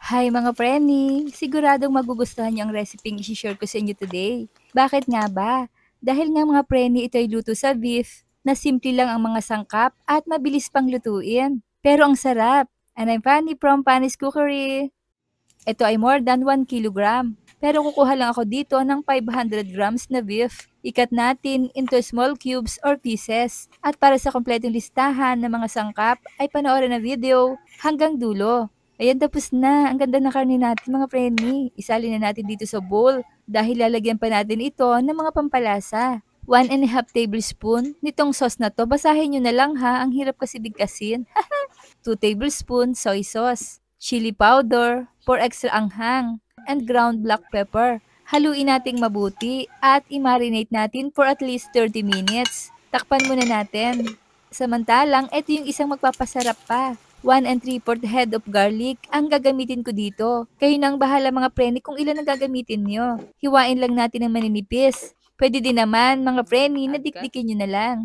Hi mga preni! Siguradong magugustuhan niyo ang reseping isi-share ko sa inyo today. Bakit nga ba? Dahil nga mga preni ito ay luto sa beef, na simple lang ang mga sangkap at mabilis pang lutuin. Pero ang sarap! And I'm Fanny from Fanny's Cookery. Ito ay more than 1 kilogram. Pero kukuha lang ako dito ng 500 grams na beef. Ikat natin into small cubes or pieces. At para sa kompletong listahan ng mga sangkap ay panoorin na video hanggang dulo. Ayan, tapos na. Ang ganda ng karne natin mga preni. Isalin na natin dito sa bowl dahil lalagyan pa natin ito ng mga pampalasa. 1½ tablespoon nitong sauce na to. Basahin nyo na lang ha. Ang hirap kasi bigkasin. 2 tablespoon soy sauce, chili powder for extra anghang, and ground black pepper. Haluin nating mabuti at i-marinate natin for at least 30 minutes. Takpan muna natin. Samantalang, ito yung isang magpapasarap pa. 1¾ head of garlic ang gagamitin ko dito. Kayo nang bahala mga preni kung ilan ang gagamitin nyo. Hiwain lang natin ng maninipis. Pwede din naman mga preni na dikdikin nyo na lang.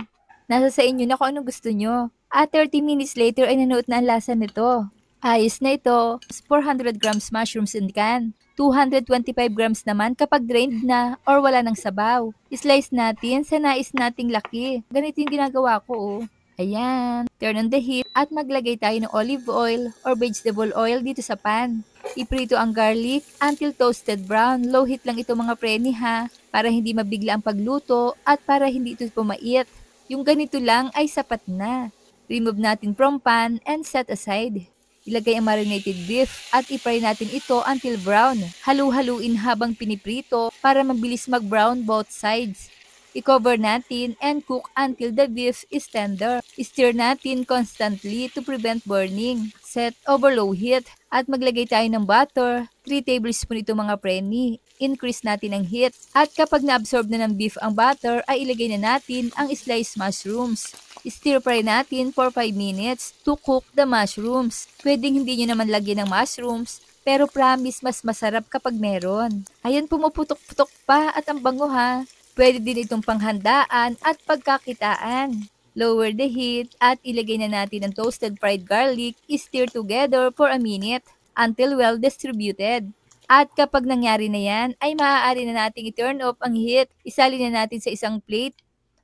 Nasa sa inyo na kung anong gusto nyo. At 30 minutes later ay nanood na ang lasa nito. Ayos na ito. 400 grams mushrooms in can. 225 grams naman kapag drained na or wala ng sabaw. Slice natin sa nais nating laki. Ganito yung ginagawa ko oh. Ayan. Turn on the heat at maglagay tayo ng olive oil or vegetable oil dito sa pan. Iprito ang garlic until toasted brown. Low heat lang ito mga preni ha. Para hindi mabigla ang pagluto at para hindi ito pumait. Yung ganito lang ay sapat na. Remove natin from pan and set aside. Ilagay ang marinated beef at i-fry natin ito until brown. Halu-haluin habang piniprito para mabilis mag-brown both sides. I-cover natin and cook until the beef is tender. Stir natin constantly to prevent burning. Set over low heat at maglagay tayo ng butter. 3 tablespoon ito mga preni. Increase natin ang heat at kapag na-absorb na ng beef ang butter ay ilagay na natin ang sliced mushrooms. Stir fry natin for 5 minutes to cook the mushrooms. Pwedeng hindi nyo naman lagyan ng mushrooms, pero promise mas masarap kapag meron. Ayan, pumuputok-putok pa at ang bango ha. Pwede din itong panghandaan at pagkakitaan. Lower the heat at ilagay na natin ang toasted fried garlic. Stir together for a minute until well distributed. At kapag nangyari na yan, ay maaari na nating i-turn off ang heat. Isalin na natin sa isang plate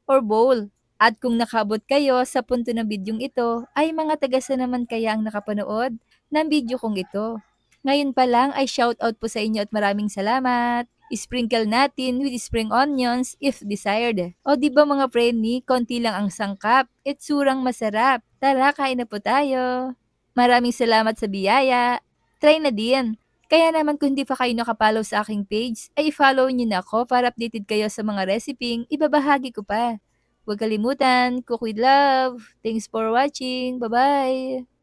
or bowl. At kung nakabot kayo sa punto ng bidyong ito, ay mga tagasa naman kaya ang nakapanood ng video kong ito. Ngayon pa lang ay shoutout po sa inyo at maraming salamat. Sprinkle natin with spring onions if desired. O di ba mga preni, konti lang ang sangkap. Itsurang masarap. Tara, kain na po tayo. Maraming salamat sa biyaya. Try na din. Kaya naman kung hindi pa kayo nakapollow sa aking page, ay i-follow nyo na ako para updated kayo sa mga reseping ibabahagi ko pa. Huwag kalimutan, cook with love. Thanks for watching. Bye-bye!